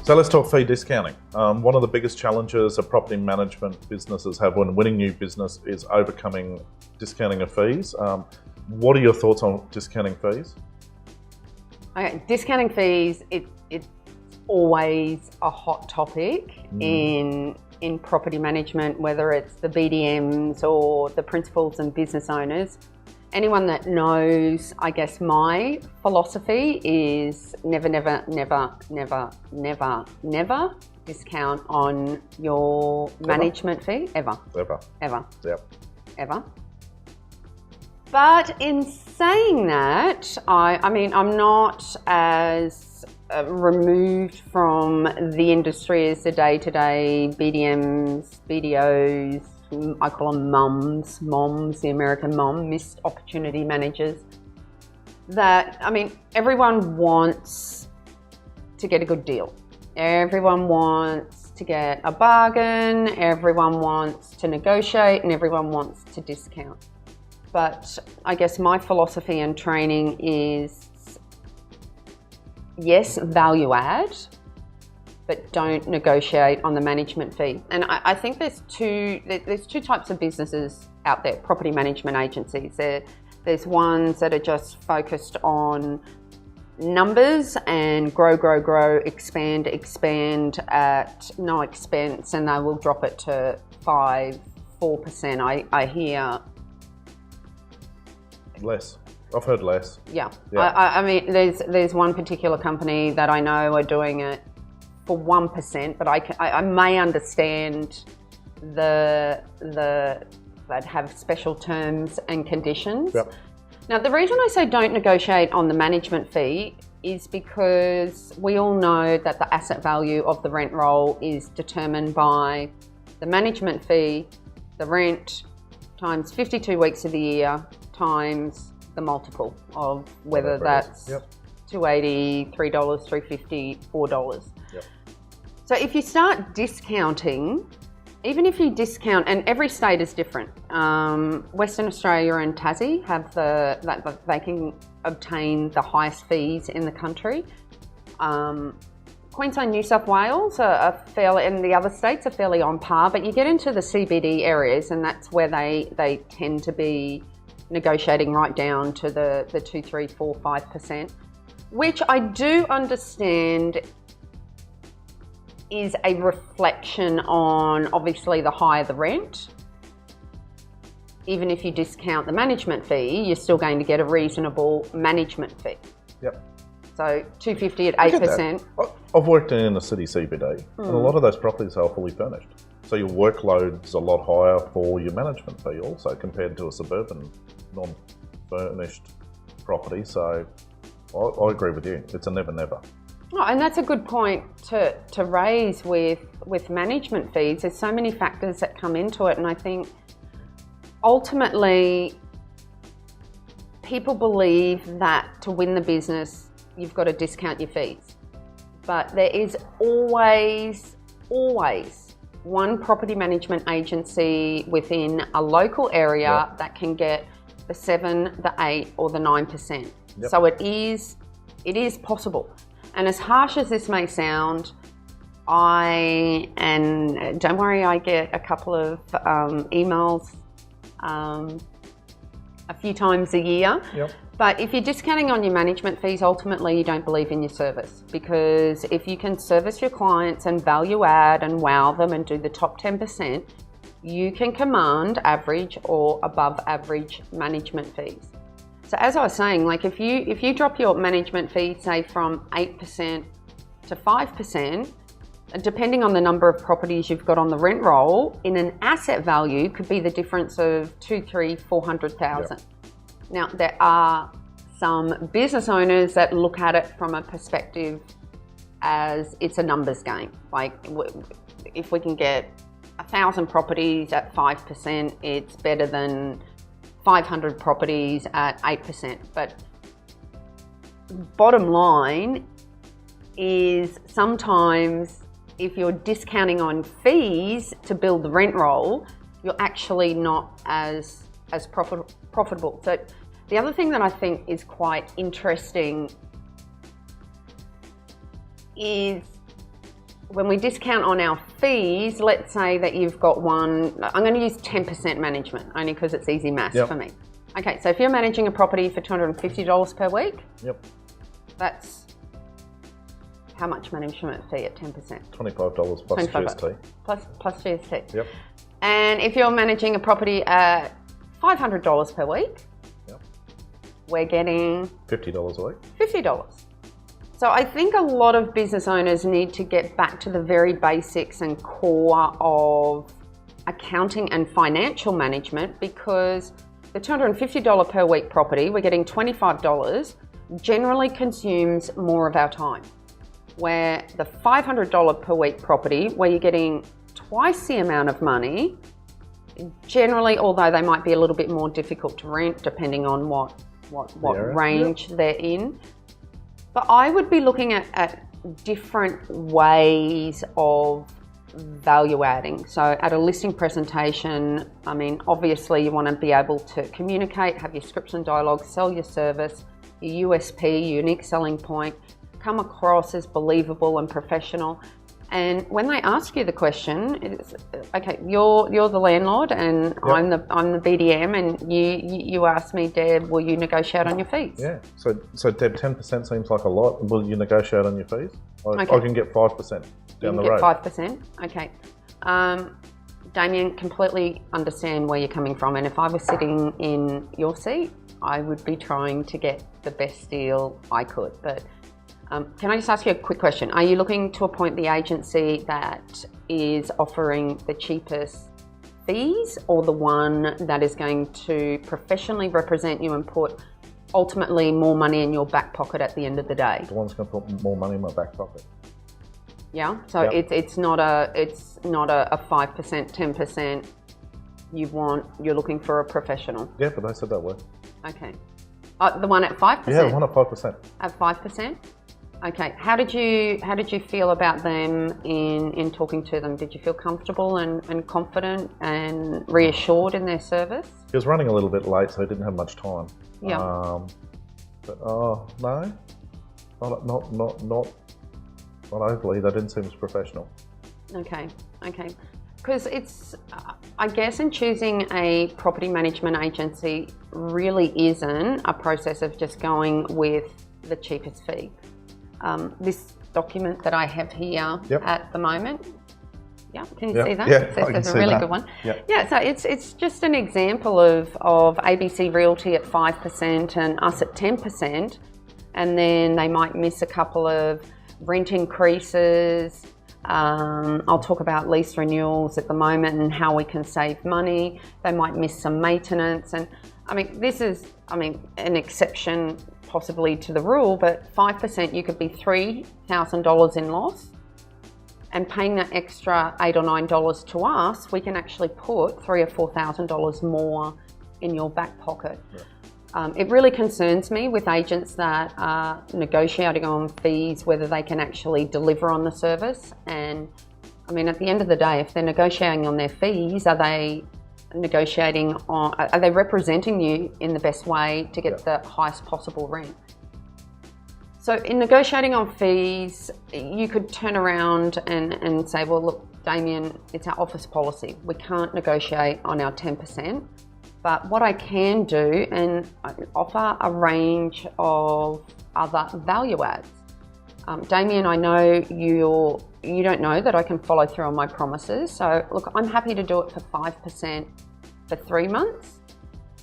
So let's talk fee discounting. One of the biggest challenges a property management businesses have when winning new business is overcoming discounting of fees. What are your thoughts on discounting fees? Okay, discounting fees, it's always a hot topic in property management, whether it's the BDMs or the principals and business owners. Anyone that knows, I guess my philosophy is never discount on your management fee, ever. But in saying that, I mean, I'm not as removed from the industry as the day-to-day BDMs, BDOs, I call them moms, the American mom, missed opportunity managers. That, I mean, everyone wants to get a good deal. Everyone wants to get a bargain, everyone wants to negotiate, and everyone wants to discount. But I guess my philosophy and training is, yes, value add, but don't negotiate on the management fee. And I think there's two types of businesses out there, property management agencies. There's ones that are just focused on numbers and grow, expand at no expense, and they will drop it to 5-4%. I hear less. I've heard less. Yeah. I mean, there's one particular company that I know are doing it for 1%, but I may understand that have special terms and conditions. Yep. Now, the reason I say don't negotiate on the management fee is because we all know that the asset value of the rent roll is determined by the management fee, the rent, times 52 weeks of the year, times the multiple of whether that's $2.80, $3, $3.50, $4. Yep. So if you start discounting, even if you discount, and every state is different. Western Australia and Tassie have they can obtain the highest fees in the country. Queensland, New South Wales are fairly, and the other states are fairly on par, but you get into the CBD areas and that's where they tend to be negotiating right down to the 2, 3, 4, 5%, which I do understand is a reflection on obviously the higher the rent. Even if you discount the management fee, you're still going to get a reasonable management fee. Yep. So $250 at 8%. I've worked in the city CBD, and a lot of those properties are fully furnished. So your workload's a lot higher for your management fee also compared to a suburban non-furnished property. So I agree with you. It's a never. Oh, and that's a good point to raise with management fees. There's so many factors that come into it, and I think ultimately people believe that to win the business you've got to discount your fees. But there is always one property management agency within a local area that can get the 7, the 8 or the 9%. Yep. So it is possible. And as harsh as this may sound, and don't worry, I get a couple of emails a few times a year. Yep. But if you're discounting on your management fees, ultimately you don't believe in your service. Because if you can service your clients and value add and wow them and do the top 10%, you can command average or above average management fees. So as I was saying, like if you drop your management fee, say from 8% to 5%, depending on the number of properties you've got on the rent roll, in an asset value could be the difference of $200,000, $300,000, $400,000. Yep. Now there are some business owners that look at it from a perspective as it's a numbers game. Like if we can get 1,000 properties at 5%, it's better than 500 properties at 8%. But bottom line is sometimes if you're discounting on fees to build the rent roll, you're actually not as profitable. So the other thing that I think is quite interesting is when we discount on our fees, let's say that you've got one, I'm going to use 10% management only because it's easy maths for me. Okay, so if you're managing a property for $250 per week, that's how much management fee at 10%? $25 plus GST. Plus GST. Yep. And if you're managing a property at $500 per week, we're getting $50 a week. $50. So I think a lot of business owners need to get back to the very basics and core of accounting and financial management, because the $250 per week property, we're getting $25, generally consumes more of our time. Where the $500 per week property, where you're getting twice the amount of money, generally, although they might be a little bit more difficult to rent depending on what range they're in. But I would be looking at different ways of value adding. So at a listing presentation, I mean, obviously you want to be able to communicate, have your scripts and dialogue, sell your service, your USP, unique selling point, come across as believable and professional. And when they ask you the question, it's okay. You're the landlord, and I'm the BDM, and you ask me, Deb, will you negotiate on your fees? Yeah. So Deb, 10% seems like a lot. Will you negotiate on your fees? I can get 5% down the road. 5%. Okay. Damien, completely understand where you're coming from, and if I was sitting in your seat, I would be trying to get the best deal I could, but. Can I just ask you a quick question? Are you looking to appoint the agency that is offering the cheapest fees, or the one that is going to professionally represent you and put ultimately more money in your back pocket at the end of the day? The one's going to put more money in my back pocket. Yeah. So it's not a 5%, 10%. You're looking for a professional. Yeah, but they said that word. Okay. The one at 5%. Yeah, the one at 5%. At 5%. Okay, how did you feel about them in talking to them? Did you feel comfortable and confident and reassured in their service? He was running a little bit late, so he didn't have much time. Yeah. But no, not overly. They didn't seem as professional. Okay. Because it's, I guess, in choosing a property management agency really isn't a process of just going with the cheapest fee. This document that I have here at the moment, can you see that? Yeah, it's a really good one. Yeah, so it's just an example of ABC Realty at 5% and us at 10%, and then they might miss a couple of rent increases. I'll talk about lease renewals at the moment and how we can save money. They might miss some maintenance, and I mean, this is an exception possibly to the rule, but 5%, you could be $3,000 in loss, and paying that extra $8 or $9 to us, we can actually put $3,000 or $4,000 more in your back pocket. It really concerns me with agents that are negotiating on fees, whether they can actually deliver on the service. And I mean, at the end of the day, if they're negotiating on their fees, are they representing you in the best way to get the highest possible rent? So in negotiating on fees, you could turn around and say, well, look, Damien, it's our office policy. We can't negotiate on our 10%. But what I can do and offer a range of other value adds. Damien, I know you don't know that I can follow through on my promises. So look, I'm happy to do it for 5% for 3 months.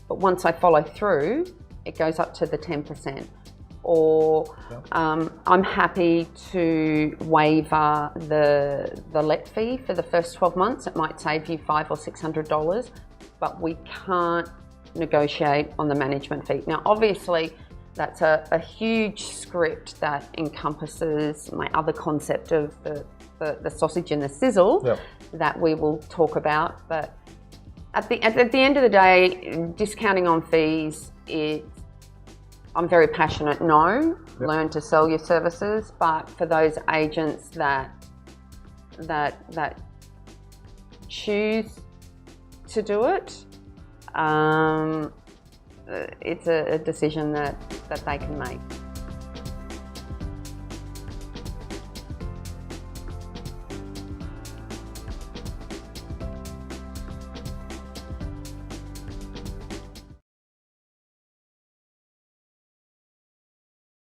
But once I follow through, it goes up to the 10%. Or I'm happy to waiver the let fee for the first 12 months. It might save you $500 or $600. But we can't negotiate on the management fee. Now, obviously, that's a huge script that encompasses my other concept of the sausage and the sizzle that we will talk about. But at the end of the day, discounting on fees, I'm very passionate. Learn to sell your services. But for those agents that choose to do it, it's a decision that they can make.